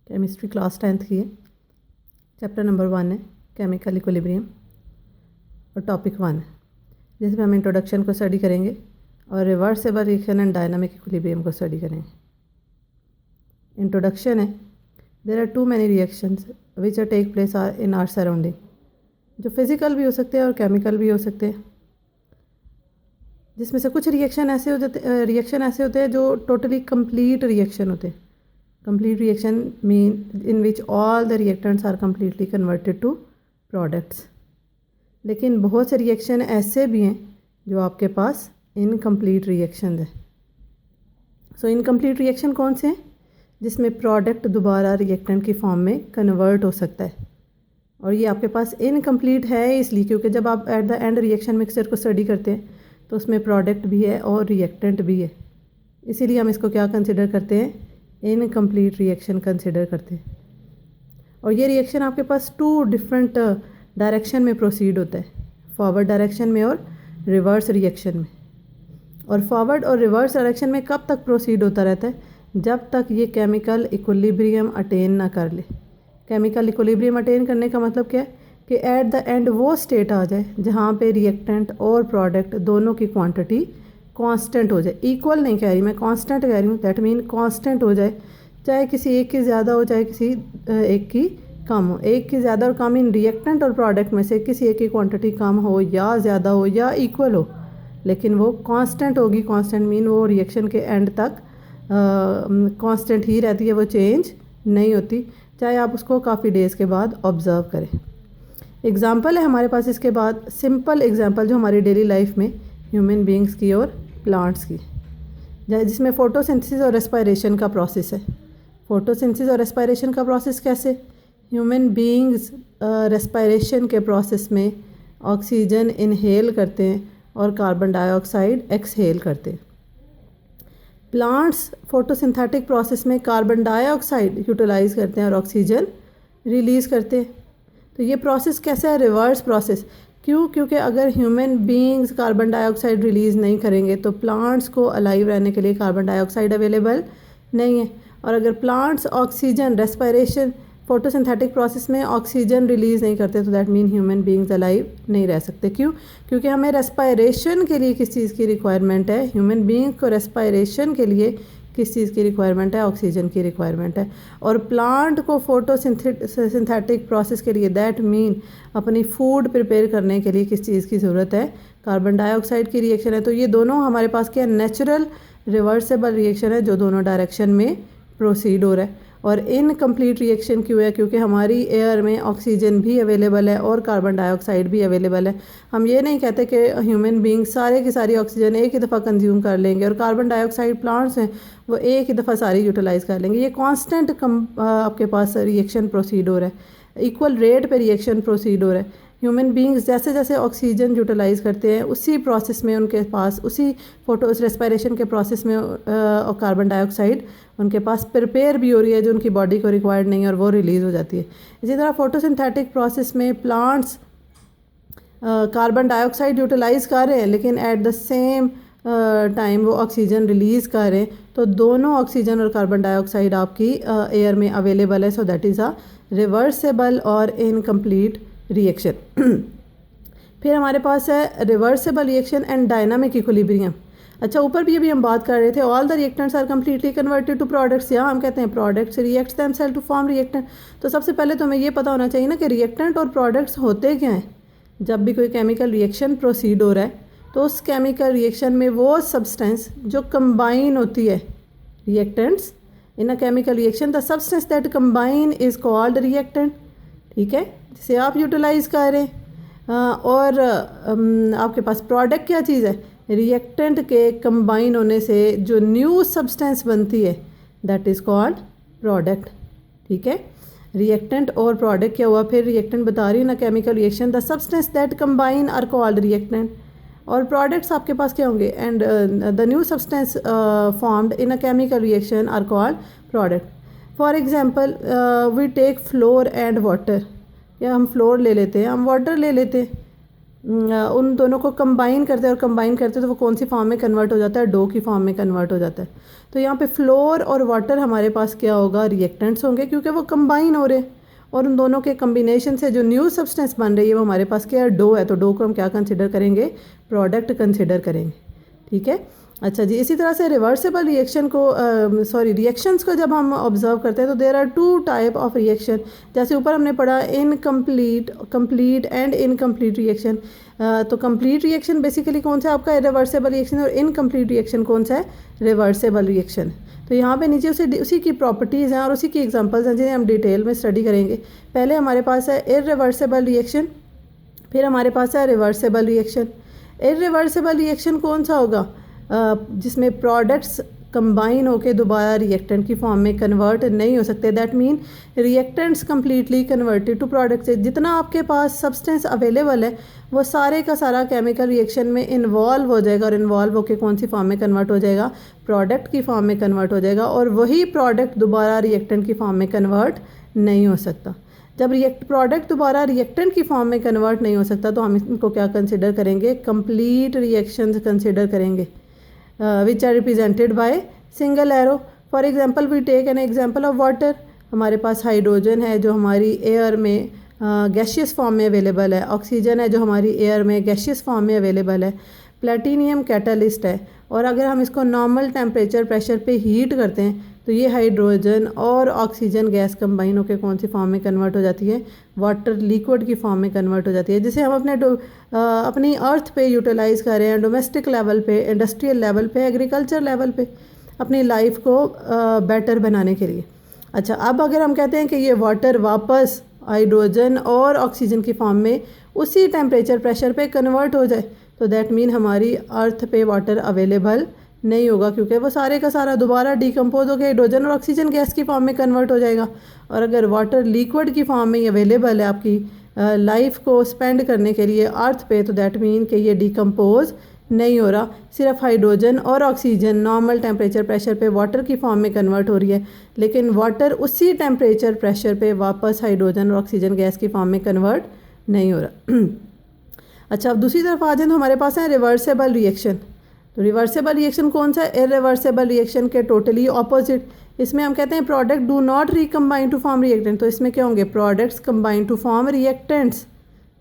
Chemistry class 10th की है। Chapter number 1 है केमिकल इक्विलिब्रियम और टॉपिक 1 है जिसमें हम इंट्रोडक्शन को स्टडी करेंगे और reversible reaction and dynamic equilibrium को स्टडी करेंगे। इंट्रोडक्शन है, there are too many reactions which are take place in our surrounding, जो फिज़िकल भी हो सकते हैं और केमिकल भी हो सकते हैं, जिसमें से कुछ रिएक्शन ऐसे होते हैं जो टोटली कंप्लीट रिएक्शन होते हैं। Complete reaction mean in which all the reactants are completely converted to products. लेकिन बहुत से रिएक्शन ऐसे भी हैं जो आपके पास इनकम्प्लीट रिएक्शन है। सो इनकम्प्लीट रिएक्शन कौन से हैं? जिसमें प्रोडक्ट दोबारा रिएक्टेंट की फॉर्म में कन्वर्ट हो सकता है, और ये आपके पास इनकम्प्लीट है इसलिए क्योंकि जब आप at the end reaction mixture को स्टडी करते हैं तो उसमें प्रोडक्ट भी है और रिएक्टेंट भी है, इसीलिए हम इसको क्या कंसिडर करते हैं? इनकम्प्लीट रिएक्शन कंसिडर करते हैं। और ये रिएक्शन आपके पास टू डिफरेंट डायरेक्शन में प्रोसीड होता है, फॉरवर्ड डायरेक्शन में और रिवर्स रिएक्शन में। और फॉरवर्ड और रिवर्स डायरेक्शन में कब तक प्रोसीड होता रहता है? जब तक ये केमिकल इक्विलिब्रियम अटेन ना कर ले। केमिकल इक्विलिब्रियम अटेन करने का मतलब क्या है कि एट द एंड वो स्टेट आ जाए जहाँ पे रिएक्टेंट और प्रोडक्ट दोनों की क्वांटिटी कांस्टेंट हो जाए। इक्वल नहीं कह रही मैं, कांस्टेंट कह रही हूँ। दैट मीन कांस्टेंट हो जाए, चाहे किसी एक की ज़्यादा हो चाहे किसी एक की कम हो। एक की ज़्यादा और कम इन रिएक्टेंट और प्रोडक्ट में से किसी एक की क्वांटिटी कम हो या ज़्यादा हो या इक्वल हो, लेकिन वो कांस्टेंट होगी। कांस्टेंट मीन वो रिएक्शन के एंड तक कांस्टेंट ही रहती है, वो चेंज नहीं होती, चाहे आप उसको काफ़ी डेज़ के बाद ऑब्ज़र्व करें। एग्ज़ाम्पल है हमारे पास इसके बाद, सिंपल एग्ज़ाम्पल जो हमारी डेली लाइफ में ह्यूमन बींग्स की और प्लांट्स की, जिसमें फोटोसिंथेसिस और रेस्पायरेशन का प्रोसेस है। फोटोसिंथेसिस और रेस्पायरेशन का प्रोसेस कैसे? ह्यूमन बींग्स रेस्पायरेशन के प्रोसेस में ऑक्सीजन इनहेल करते हैं और कार्बन डाइऑक्साइड एक्सहेल करते हैं। प्लांट्स फोटोसिंथेटिक प्रोसेस में कार्बन डाइऑक्साइड यूटिलाइज करते हैं और ऑक्सीजन रिलीज़ करते हैं। तो ये प्रोसेस कैसा है? Reverse process. क्यों? क्योंकि अगर human beings carbon dioxide release नहीं करेंगे तो प्लांट्स को अलाइव रहने के लिए कार्बन डाइऑक्साइड अवेलेबल नहीं है। और अगर plants oxygen respiration photosynthetic process में ऑक्सीजन रिलीज़ नहीं करते तो that mean human beings alive नहीं रह सकते। क्यों? क्योंकि हमें रेस्पायरेशन के लिए किस चीज़ की रिक्वायरमेंट है? ह्यूमन बीइंग को रेस्पायरेशन के लिए किस चीज़ की रिक्वायरमेंट है? ऑक्सीजन की रिक्वायरमेंट है। और प्लांट को फोटोसिंथेटिक प्रोसेस के लिए दैट मीन अपनी फूड प्रिपेयर करने के लिए किस चीज़ की ज़रूरत है? कार्बन डाइऑक्साइड की रिएक्शन है। तो ये दोनों हमारे पास क्या, नेचुरल रिवर्सिबल रिएक्शन है जो दोनों डायरेक्शन में प्रोसीड हो रहा है। और इनकम्प्लीट रिएक्शन क्यों है? क्योंकि हमारी एयर में ऑक्सीजन भी अवेलेबल है और कार्बन डाइऑक्साइड भी अवेलेबल है। हम ये नहीं कहते कि ह्यूमन बीइंग सारे की सारी ऑक्सीजन एक ही दफ़ा कंज्यूम कर लेंगे और कार्बन डाइऑक्साइड प्लांट्स हैं वो एक ही दफ़ा सारी यूटिलाइज़ कर लेंगे। ये कांस्टेंट आपके पास रिएक्शन प्रोसीड हो रहा है, इक्वल रेट पे रिएक्शन प्रोसीड हो रहा है। ह्यूमन बीइंग्स जैसे जैसे ऑक्सीजन यूटिलाइज़ करते हैं उसी प्रोसेस में उनके पास, उसी फोटो रेस्पायरेशन के प्रोसेस में कार्बन डाइऑक्साइड उनके पास प्रिपेयर भी हो रही है जो उनकी बॉडी को रिक्वायर्ड नहीं है और वो रिलीज़ हो जाती है। इसी तरह फोटोसिंथेटिक प्रोसेस में प्लांट्स कार्बन डाइऑक्साइड यूटिलाइज़ कर रहे हैं लेकिन एट द सेम टाइम वो ऑक्सीजन रिलीज़ कर रहे हैं, तो दोनों ऑक्सीजन और कार्बन डाइऑक्साइड आपकी एयर में अवेलेबल है। So that is a reversible और इनकम्प्लीट रिएक्शन। फिर हमारे पास है reversible reaction and dynamic equilibrium. अच्छा, ऊपर भी अभी हम बात कर रहे थे all the reactants are completely converted to products. यहाँ हम कहते हैं products reacts themself to form reactant. तो सबसे पहले तो हमें ये पता होना चाहिए ना कि रिएक्टेंट और प्रोडक्ट्स होते क्या हैं। जब भी कोई केमिकल रिएक्शन प्रोसीड हो रहा है तो उस केमिकल रिएक्शन में वो सब्सटेंस जो कंबाइन होती है, reactants in a chemical reaction, the substance that combine is called reactant. ठीक है, जिसे आप यूटिलाइज़ कर रहे हैं। और आपके पास प्रोडक्ट क्या चीज़ है? रिएक्टेंट के कंबाइन होने से जो न्यू सब्सटेंस बनती है दैट इज़ कॉल्ड प्रोडक्ट। ठीक है, रिएक्टेंट और प्रोडक्ट क्या हुआ? फिर रिएक्टेंट बता रही है ना, chemical reaction the substance that combine are called reactant. और प्रोडक्ट्स आपके पास क्या होंगे? And the new substance formed in a chemical reaction are called product. For example we take flour and water, या हम फ्लोर ले लेते हैं, हम वाटर ले लेते हैं। उन दोनों को कंबाइन करते हैं और कंबाइन करते हैं तो वो कौन सी फॉर्म में कन्वर्ट हो जाता है, डो की फॉर्म में कन्वर्ट हो जाता है। तो यहाँ पे फ्लोर और वाटर हमारे पास क्या होगा, रिएक्टेंट्स होंगे, क्योंकि वो कंबाइन हो रहे हैं और उन दोनों के कम्बिनेशन से जो न्यू सब्सटेंस बन रही है वो हमारे पास क्या है, डो है। तो डो को हम क्या कंसिडर करेंगे, प्रोडक्ट कंसिडर करेंगे। ठीक है, अच्छा जी। इसी तरह से रिवर्सिबल रिएक्शन को रिएक्शंस को जब हम ऑब्जर्व करते हैं तो there are two type of reaction. जैसे ऊपर हमने पढ़ा incomplete, complete and incomplete reaction. तो कंप्लीट रिएक्शन बेसिकली कौन सा आपका रिवर्सिबल रिएक्शन, और इनकम्प्लीट रिएक्शन कौन सा है, रिवर्सिबल रिएक्शन। तो यहाँ पे नीचे उसी की प्रॉपर्टीज़ हैं और उसी की एग्जांपल्स हैं जिन्हें हम डिटेल में स्टडी करेंगे। पहले हमारे पास है इर्रिवर्सिबल रिएक्शन, फिर हमारे पास है रिवर्सिबल रिएक्शन। इर्रिवर्सिबल रिएक्शन कौन सा होगा, जिसमें प्रोडक्ट्स कंबाइन होकर दोबारा रिएक्टेंट की फॉर्म में कन्वर्ट नहीं हो सकते। That mean reactants completely converted to products. जितना आपके पास सब्सटेंस अवेलेबल है वो सारे का सारा केमिकल रिएक्शन में इन्वॉल्व हो जाएगा और इन्वॉल्व होकर कौन सी फॉर्म में कन्वर्ट हो जाएगा, प्रोडक्ट की फॉर्म में कन्वर्ट हो जाएगा। और वही प्रोडक्ट दोबारा रिएक्टेंट की फॉर्म में कन्वर्ट नहीं हो सकता। जब प्रोडक्ट दोबारा रिएक्टेंट की फॉर्म में कन्वर्ट नहीं हो सकता तो हम इनको क्या कंसिडर करेंगे, कंप्लीट रिएक्शंस कंसिडर करेंगे, which are represented by single arrow. For example we take an example of water. हमारे पास हाइड्रोजन है जो हमारी एयर में गैशियस फॉर्म में अवेलेबल है, ऑक्सीजन है जो हमारी एयर में गैशियस फॉर्म में अवेलेबल है, प्लेटिनियम कैटलिस्ट है। और अगर हम इसको नॉर्मल टेम्परेचर प्रेशर पे हीट करते हैं तो ये हाइड्रोजन और ऑक्सीजन गैस कंबाइन होकर कौन सी फॉर्म में कन्वर्ट हो जाती है, वाटर लिक्विड की फॉर्म में कन्वर्ट हो जाती है, जिसे हम अपनी अर्थ पे यूटिलाइज़ कर रहे हैं, डोमेस्टिक लेवल पे, इंडस्ट्रियल लेवल पे, एग्रीकल्चर लेवल पे, अपनी लाइफ को बेटर बनाने के लिए। अच्छा, अब अगर हम कहते हैं कि ये वाटर वापस हाइड्रोजन और ऑक्सीजन की फॉर्म में उसी टेम्परेचर प्रेशर पे कन्वर्ट हो जाए तो दैट मीन हमारी अर्थ पे वाटर अवेलेबल नहीं होगा, क्योंकि वो सारे का सारा दोबारा डिकम्पोज होकर हाइड्रोजन और ऑक्सीजन गैस की फॉर्म में कन्वर्ट हो जाएगा। और अगर वाटर लिक्विड की फॉर्म में अवेलेबल है आपकी लाइफ को स्पेंड करने के लिए अर्थ पे, तो दैट मीन कि ये डिकम्पोज नहीं हो रहा, सिर्फ हाइड्रोजन और ऑक्सीजन नॉर्मल टेम्परेचर प्रेशर पे वाटर की फॉर्म में कन्वर्ट हो रही है, लेकिन वाटर उसी टेम्परेचर प्रेशर पे वापस हाइड्रोजन और ऑक्सीजन गैस की फॉर्म में कन्वर्ट नहीं हो रहा। अच्छा, अब दूसरी तरफ आ जाए तो हमारे पास है रिवर्सिबल रिएक्शन। तो रिवर्सिबल रिएक्शन कौन सा है, इर्रिवर्सिबल रिएक्शन के टोटली ऑपोजिट। इसमें हम कहते हैं product do not recombine to form reactant. तो इसमें क्या होंगे, products combine to form reactants.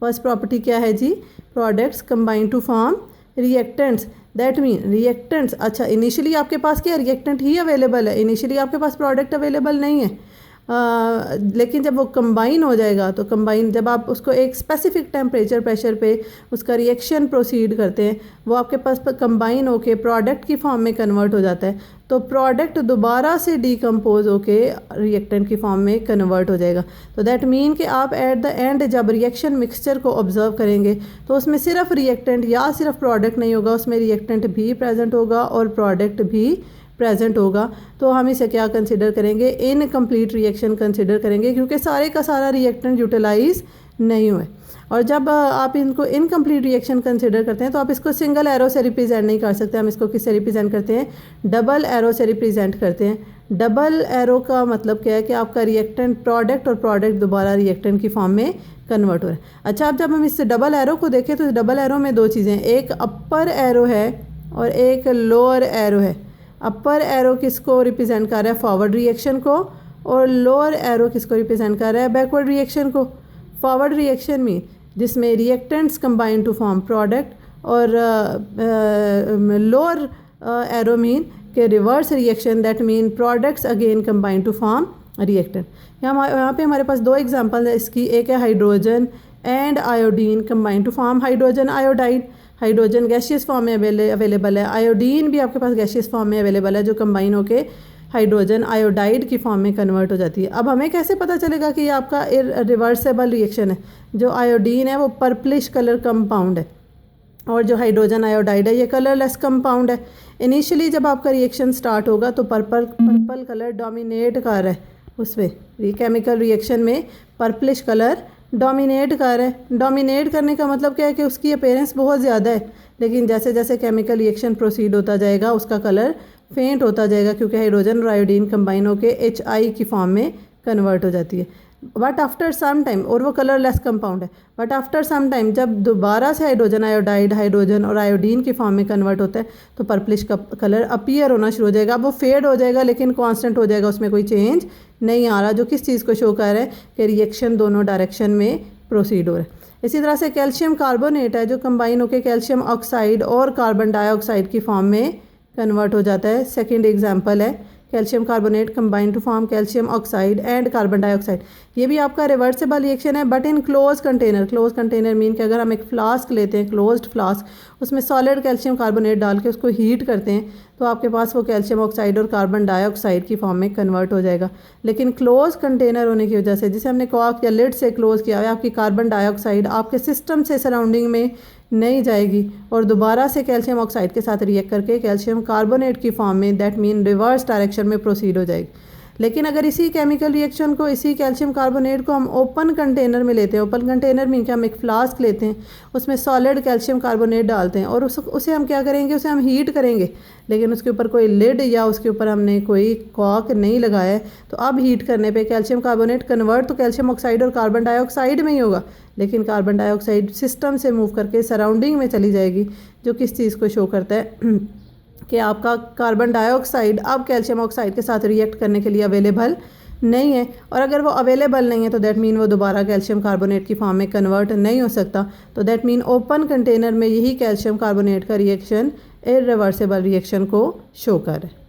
First property क्या है जी, products combine to form reactants. That mean reactants, अच्छा इनिशियली आपके पास क्या रिएक्टेंट ही अवेलेबल है, इनिशियली आपके पास प्रोडक्ट अवेलेबल नहीं है, लेकिन जब वो कंबाइन हो जाएगा तो कंबाइन जब आप उसको एक स्पेसिफिक टेम्परेचर प्रेशर पे उसका रिएक्शन प्रोसीड करते हैं वो आपके पास कंबाइन होके प्रोडक्ट की फॉर्म में कन्वर्ट हो जाता है, तो प्रोडक्ट दोबारा से डिकम्पोज होके रिएक्टेंट की फॉर्म में कन्वर्ट हो जाएगा। तो दैट मीन कि आप एट द एंड जब रिएक्शन मिक्सचर को ऑब्जर्व करेंगे तो उसमें सिर्फ रिएक्टेंट या सिर्फ प्रोडक्ट नहीं होगा, उसमें रिएक्टेंट भी प्रेजेंट होगा और प्रोडक्ट भी प्रेजेंट होगा। तो हम इसे क्या कंसिडर करेंगे, इनकम्प्लीट रिएक्शन कंसिडर करेंगे, क्योंकि सारे का सारा रिएक्टेंट यूटिलाइज नहीं हुए। और जब आप इनको इनकम्प्लीट रिएक्शन कंसिडर करते हैं तो आप इसको सिंगल एरो से रिप्रेजेंट नहीं कर सकते, हम इसको किससे रिप्रेजेंट करते हैं, डबल एरो से रिप्रेजेंट करते हैं। डबल एरो का मतलब क्या है कि आपका रिएक्टेंट प्रोडक्ट और प्रोडक्ट दोबारा रिएक्टेंट की फॉर्म में कन्वर्ट हो रहा है। अच्छा, अब जब हम इस डबल एरो को देखें तो डबल एरो में दो चीज़ें, एक अपर एरो है और एक लोअर एरो है। अपर एरो किसको रिप्रेजेंट कर रहा है, फॉरवर्ड रिएक्शन को, और लोअर एरो किसको रिप्रेजेंट कर रहा है, बैकवर्ड रिएक्शन को। फॉरवर्ड रिएक्शन में जिसमें reactants combine to form product, और लोअर एरो मीन के reverse reaction, that mean products again combine to form reactant. यहाँ पे हमारे पास दो एग्जांपल है इसकी, एक है hydrogen and iodine combine to form hydrogen iodide. Hydrogen gaseous form में अवेलेबल है, आयोडीन भी आपके पास गैशियस फॉर्म में अवेलेबल है जो कंबाइन होके हाइड्रोजन आयोडाइड की फॉर्म में कन्वर्ट हो जाती है। अब हमें कैसे पता चलेगा कि ये आपका रिवर्सेबल रिएक्शन है। जो आयोडीन है वो पर्पलिश कलर कंपाउंड है और जो हाइड्रोजन आयोडाइड है ये कलरलेस कंपाउंड है। इनिशियली जब आपका रिएक्शन स्टार्ट होगा तो पर्पल कलर डोमिनेट कर रहा है, उसमें केमिकल रिएक्शन में पर्पलिश कलर डोमिनेट कर रहा है। डोमिनेट करने का मतलब क्या है कि उसकी अपीयरेंस बहुत ज़्यादा है, लेकिन जैसे जैसे केमिकल रिएक्शन प्रोसीड होता जाएगा उसका कलर फेंट होता जाएगा, क्योंकि हाइड्रोजन और आयोडीन कंबाइन होकर HI की फॉर्म में कन्वर्ट हो जाती है। बट आफ्टर सम टाइम, और वो कलरलेस कंपाउंड है, बट आफ्टर सम टाइम जब दोबारा से हाइड्रोजन आयोडाइड, हाइड्रोजन और आयोडीन की फॉर्म में कन्वर्ट होता है तो पर्पलिश का कलर अपीयर होना शुरू हो जाएगा। अब वो फेड हो जाएगा लेकिन कांस्टेंट हो जाएगा, उसमें कोई चेंज नहीं आ रहा, जो किस चीज़ को शो कर रहा है कि रिएक्शन दोनों डायरेक्शन में प्रोसीड हो रहा है। इसी तरह से कैल्शियम कार्बोनेट है जो कंबाइन होकर कैल्शियम ऑक्साइड और कार्बन डाइऑक्साइड की फॉर्म में कन्वर्ट हो जाता है। सेकेंड एग्जाम्पल है calcium carbonate combine to form calcium oxide and carbon dioxide. ये भी आपका रिवर्सिबल रिएक्शन है but in close container. Close container mean कि अगर हम एक फ्लास्क लेते हैं, क्लोज्ड फ्लास्क, उसमें सॉलिड कैल्शियम कार्बोनेट डाल के उसको हीट करते हैं तो आपके पास वो कैल्शियम ऑक्साइड और कार्बन डाइऑक्साइड की फॉर्म में कन्वर्ट हो जाएगा। लेकिन क्लोज कंटेनर होने की वजह से, जिसे हमने कॉर्क या लिड से क्लोज किया है, आपकी कार्बन डाइऑक्साइड आपके सिस्टम से सराउंडिंग में नहीं जाएगी और दोबारा से कैल्शियम ऑक्साइड के साथ रिएक्ट करके कैल्शियम कार्बोनेट की फॉर्म में, दैट मीन रिवर्स डायरेक्शन में प्रोसीड हो जाएगी। लेकिन अगर इसी केमिकल रिएक्शन को, इसी कैल्शियम कार्बोनेट को हम ओपन कंटेनर में लेते हैं, ओपन कंटेनर मीन कि हम एक फ्लास्क लेते हैं, उसमें सॉलिड कैल्शियम कार्बोनेट डालते हैं और उसे हम क्या करेंगे, उसे हम हीट करेंगे, लेकिन उसके ऊपर कोई लिड या उसके ऊपर हमने कोई कॉर्क नहीं लगाया है, तो अब हीट करने पे कैल्शियम कार्बोनेट कन्वर्ट तो कैल्शियम ऑक्साइड और कार्बन डाइऑक्साइड में ही होगा, लेकिन कार्बन डाइऑक्साइड सिस्टम से मूव करके सराउंडिंग में चली जाएगी, जो किस चीज़ को शो करता है कि आपका कार्बन डाइऑक्साइड अब कैल्शियम ऑक्साइड के साथ रिएक्ट करने के लिए अवेलेबल नहीं है। और अगर वो अवेलेबल नहीं है तो दैट मीन वो दोबारा कैल्शियम कार्बोनेट की फॉर्म में कन्वर्ट नहीं हो सकता। तो दैट मीन ओपन कंटेनर में यही कैल्शियम कार्बोनेट का रिएक्शन इर्रिवर्सिबल रिएक्शन को शो कर है।